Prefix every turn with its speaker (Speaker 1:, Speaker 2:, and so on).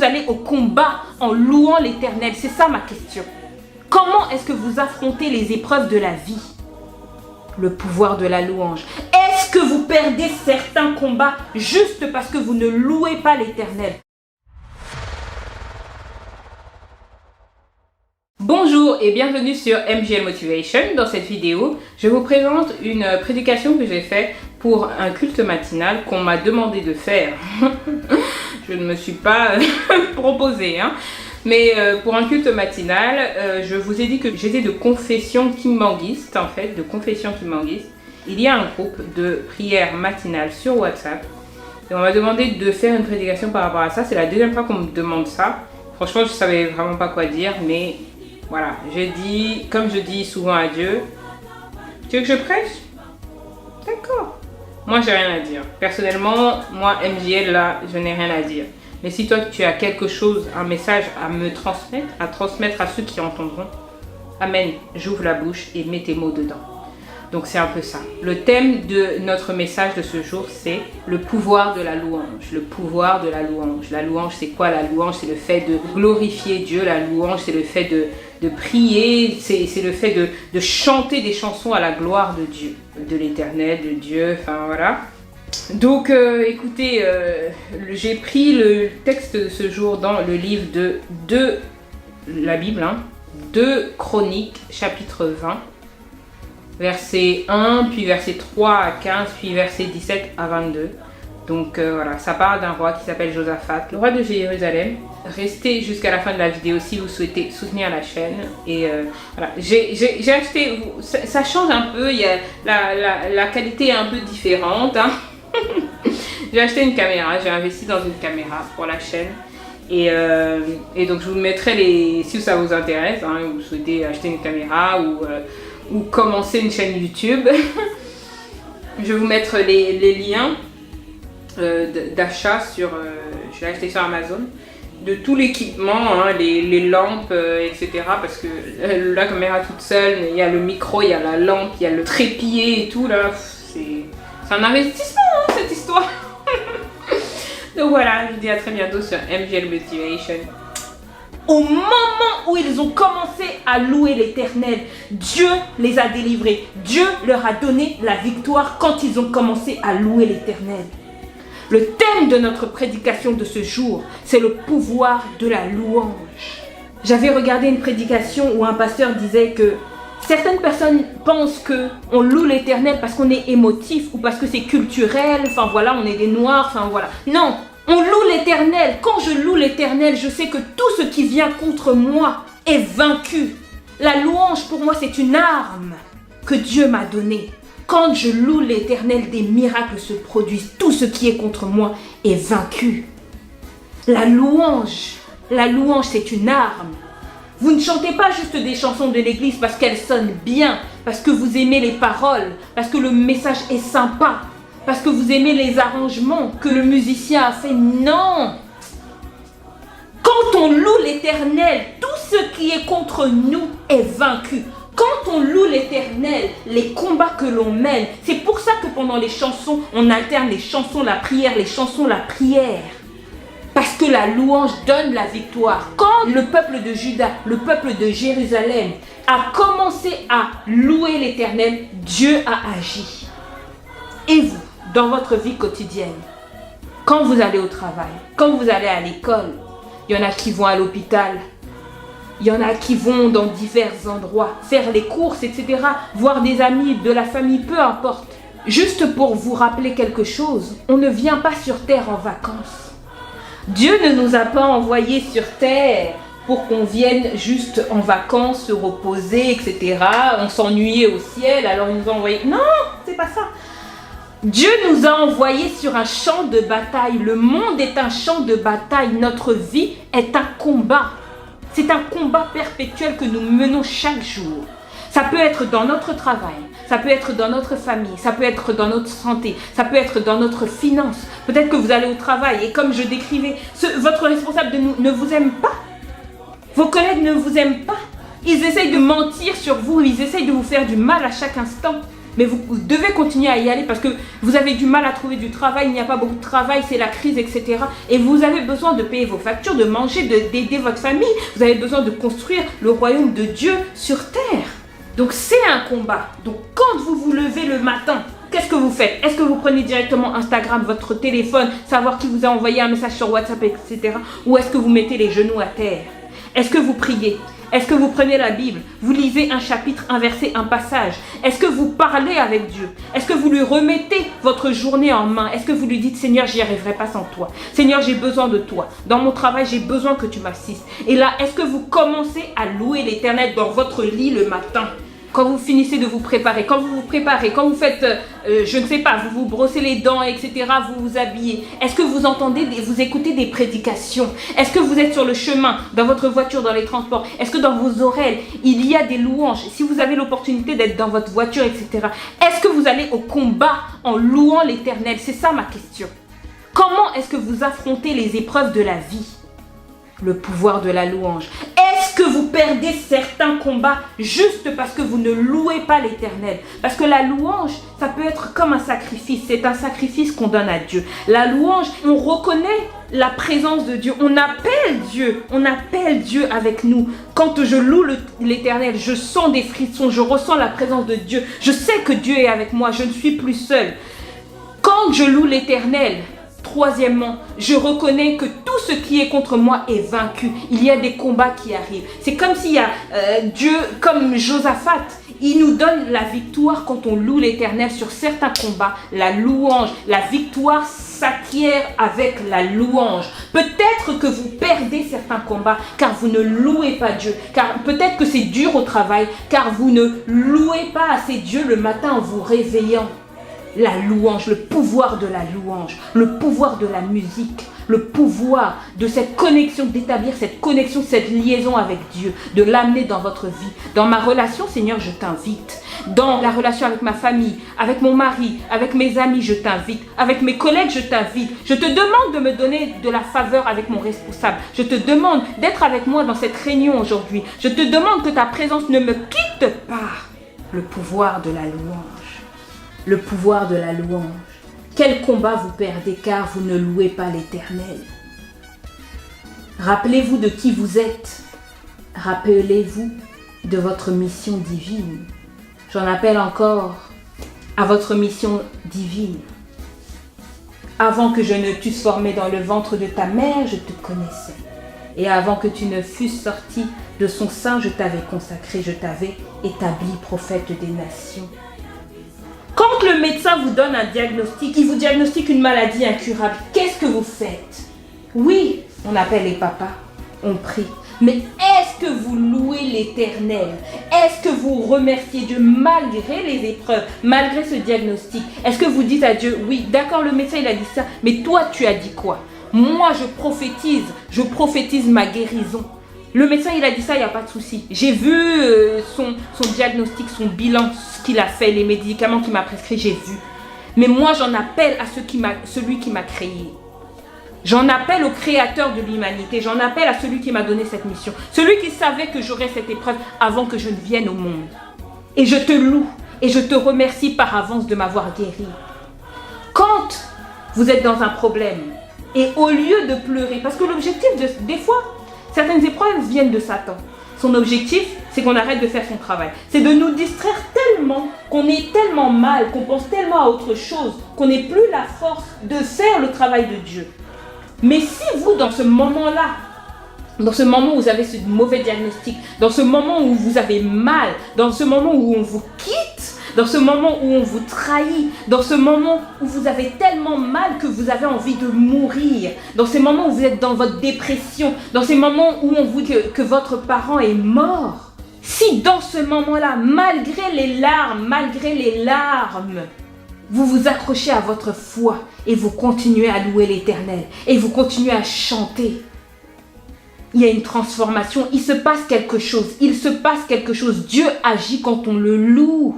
Speaker 1: vous allez au combat en louant l'Éternel? C'est ça ma question. Comment est-ce que vous affrontez les épreuves de la vie? Le pouvoir de la louange. Est-ce que vous perdez certains combats juste parce que vous ne louez pas l'Éternel? Bonjour et bienvenue sur MJL Motivation. Dans cette vidéo, je vous présente une prédication que j'ai faite pour un culte matinal qu'on m'a demandé de faire. Je ne me suis pas proposée, hein. Mais pour un culte matinal, je vous ai dit que j'étais de confession kimbanguiste, en fait, de confession kimbanguiste. Il y a un groupe de prière matinale sur WhatsApp. Et on m'a demandé de faire une prédication par rapport à ça. C'est la deuxième fois qu'on me demande ça. Franchement, je ne savais vraiment pas quoi dire, mais voilà. J'ai dit, comme je dis souvent à Dieu, tu veux que je prêche? D'accord. Moi, j'ai rien à dire. Personnellement, moi, MJL, là, je n'ai rien à dire. Mais si toi, tu as quelque chose, un message à me transmettre à ceux qui entendront, amen, j'ouvre la bouche et mets tes mots dedans. Donc, c'est un peu ça. Le thème de notre message de ce jour, c'est le pouvoir de la louange. Le pouvoir de la louange. La louange, c'est quoi la louange? C'est le fait de glorifier Dieu. La louange, c'est le fait de prier. C'est le fait de chanter des chansons à la gloire de Dieu, de l'Éternel, de Dieu, enfin voilà. Donc écoutez, j'ai pris le texte de ce jour dans le livre de la Bible, hein, 2 Chroniques, chapitre 20, verset 1, puis verset 3 à 15, puis verset 17 à 22. Donc voilà, ça parle d'un roi qui s'appelle Josaphat, le roi de Jérusalem. Restez jusqu'à la fin de la vidéo si vous souhaitez soutenir la chaîne. Et voilà, j'ai acheté, ça change un peu, il y a la qualité est un peu différente, hein. J'ai acheté une caméra, j'ai investi dans une caméra pour la chaîne et donc je vous mettrai si ça vous intéresse, hein, vous souhaitez acheter une caméra ou commencer une chaîne YouTube. Je vais vous mettre les liens d'achat sur, je l'ai acheté sur Amazon, de tout l'équipement, hein, les lampes, etc. Parce que la caméra toute seule, il y a le micro, il y a la lampe, il y a le trépied et tout là, c'est un investissement, hein, cette histoire. Donc voilà, je vous dis à très bientôt sur MJL Motivation. Au moment où ils ont commencé à louer l'Éternel, Dieu les a délivrés. Dieu leur a donné la victoire quand ils ont commencé à louer l'Éternel. Le thème de notre prédication de ce jour, c'est le pouvoir de la louange. J'avais regardé une prédication où un pasteur disait que certaines personnes pensent qu'on loue l'Éternel parce qu'on est émotif ou parce que c'est culturel, enfin voilà, on est des noirs, enfin voilà. Non, on loue l'Éternel. Quand je loue l'Éternel, je sais que tout ce qui vient contre moi est vaincu. La louange pour moi, c'est une arme que Dieu m'a donnée. Quand je loue l'Éternel, des miracles se produisent. Tout ce qui est contre moi est vaincu. La louange, c'est une arme. Vous ne chantez pas juste des chansons de l'église parce qu'elles sonnent bien, parce que vous aimez les paroles, parce que le message est sympa, parce que vous aimez les arrangements que le musicien a fait. Non! Quand on loue l'Éternel, tout ce qui est contre nous est vaincu. Quand on loue l'Éternel, les combats que l'on mène, c'est pour ça que pendant les chansons, on alterne les chansons, la prière, les chansons, la prière. Parce que la louange donne la victoire. Quand le peuple de Juda, le peuple de Jérusalem a commencé à louer l'Éternel, Dieu a agi. Et vous, dans votre vie quotidienne, quand vous allez au travail, quand vous allez à l'école, il y en a qui vont à l'hôpital, il y en a qui vont dans divers endroits, faire les courses, etc., voir des amis, de la famille, peu importe. Juste pour vous rappeler quelque chose, on ne vient pas sur terre en vacances. Dieu ne nous a pas envoyés sur terre pour qu'on vienne juste en vacances, se reposer, etc. On s'ennuyait au ciel, alors il nous a envoyés. Non, c'est pas ça. Dieu nous a envoyés sur un champ de bataille. Le monde est un champ de bataille. Notre vie est un combat. C'est un combat perpétuel que nous menons chaque jour. Ça peut être dans notre travail, ça peut être dans notre famille, ça peut être dans notre santé, ça peut être dans notre finance. Peut-être que vous allez au travail et comme je décrivais, votre responsable ne vous aime pas. Vos collègues ne vous aiment pas. Ils essayent de mentir sur vous, ils essayent de vous faire du mal à chaque instant. mais vous devez continuer à y aller parce que vous avez du mal à trouver du travail, il n'y a pas beaucoup de travail, c'est la crise, etc. Et vous avez besoin de payer vos factures, de manger, d'aider votre famille. Vous avez besoin de construire le royaume de Dieu sur terre. Donc c'est un combat. Donc quand vous vous levez le matin, qu'est-ce que vous faites? Est-ce que vous prenez directement Instagram, votre téléphone, savoir qui vous a envoyé un message sur WhatsApp, etc. Ou est-ce que vous mettez les genoux à terre? Est-ce que vous priez? Est-ce que vous prenez la Bible? Vous lisez un chapitre, un verset, un passage? Est-ce que vous parlez avec Dieu? Est-ce que vous lui remettez votre journée en main? Est-ce que vous lui dites, Seigneur, j'y arriverai pas sans toi. Seigneur, j'ai besoin de toi. Dans mon travail, j'ai besoin que tu m'assistes. Et là, est-ce que vous commencez à louer l'Éternel dans votre lit le matin? Quand vous finissez de vous préparer, quand vous vous préparez, quand vous faites, je ne sais pas, vous vous brossez les dents, etc., vous vous habillez. Est-ce que vous entendez, vous écoutez des prédications? Est-ce que vous êtes sur le chemin, dans votre voiture, dans les transports? Est-ce que dans vos oreilles, il y a des louanges? Si vous avez l'opportunité d'être dans votre voiture, etc., est-ce que vous allez au combat en louant l'Éternel? C'est ça ma question. Comment est-ce que vous affrontez les épreuves de la vie? Le pouvoir de la louange. Est-ce que vous perdez certains combats juste parce que vous ne louez pas l'Éternel? Parce que la louange, ça peut être comme un sacrifice. C'est un sacrifice qu'on donne à Dieu. La louange, on reconnaît la présence de Dieu. On appelle Dieu. On appelle Dieu avec nous. Quand je loue l'Éternel, je sens des frissons. Je ressens la présence de Dieu. Je sais que Dieu est avec moi. Je ne suis plus seule. Quand je loue l'Éternel, troisièmement, je reconnais que tout ce qui est contre moi est vaincu. Il y a des combats qui arrivent. C'est comme s'il y a Dieu, comme Josaphat, il nous donne la victoire quand on loue l'Éternel sur certains combats. La louange, la victoire s'acquiert avec la louange. Peut-être que vous perdez certains combats car vous ne louez pas Dieu. Car peut-être que c'est dur au travail car vous ne louez pas assez Dieu le matin en vous réveillant. La louange, le pouvoir de la louange, le pouvoir de la musique, le pouvoir de cette connexion, d'établir cette connexion, cette liaison avec Dieu, de l'amener dans votre vie. Dans ma relation, Seigneur, je t'invite. Dans la relation avec ma famille, avec mon mari, avec mes amis, je t'invite. Avec mes collègues, je t'invite. Je te demande de me donner de la faveur avec mon responsable. Je te demande d'être avec moi dans cette réunion aujourd'hui. Je te demande que ta présence ne me quitte pas. Le pouvoir de la louange. Le pouvoir de la louange. Quel combat vous perdez car vous ne louez pas l'Éternel? Rappelez-vous de qui vous êtes. Rappelez-vous de votre mission divine. J'en appelle encore à votre mission divine. Avant que je ne t'eusse formé dans le ventre de ta mère, je te connaissais. Et avant que tu ne fusses sorti de son sein, je t'avais consacré, je t'avais établi prophète des nations. Quand le médecin vous donne un diagnostic, il vous diagnostique une maladie incurable, qu'est-ce que vous faites? Oui, on appelle les papas, on prie. Mais est-ce que vous louez l'Éternel? Est-ce que vous remerciez Dieu malgré les épreuves, malgré ce diagnostic? Est-ce que vous dites à Dieu, oui, d'accord, le médecin il a dit ça, mais toi tu as dit quoi? Moi je prophétise ma guérison. Le médecin, il a dit ça, il n'y a pas de souci. J'ai vu son diagnostic, son bilan, ce qu'il a fait, les médicaments qu'il m'a prescrits, j'ai vu. Mais moi, j'en appelle à celui qui m'a créé. J'en appelle au créateur de l'humanité. J'en appelle à celui qui m'a donné cette mission. Celui qui savait que j'aurais cette épreuve avant que je ne vienne au monde. Et je te loue et je te remercie par avance de m'avoir guéri. Quand vous êtes dans un problème et au lieu de pleurer, parce que l'objectif des fois, certaines épreuves viennent de Satan. Son objectif, c'est qu'on arrête de faire son travail. C'est de nous distraire tellement, qu'on est tellement mal, qu'on pense tellement à autre chose, qu'on n'ait plus la force de faire le travail de Dieu. Mais si vous, dans ce moment-là, dans ce moment où vous avez ce mauvais diagnostic, dans ce moment où vous avez mal, dans ce moment où on vous quitte, dans ce moment où on vous trahit, dans ce moment où vous avez tellement mal que vous avez envie de mourir, dans ces moments où vous êtes dans votre dépression, dans ces moments où on vous dit que votre parent est mort, si dans ce moment-là, malgré les larmes, vous vous accrochez à votre foi et vous continuez à louer l'Éternel et vous continuez à chanter, il y a une transformation, il se passe quelque chose, Dieu agit quand on le loue.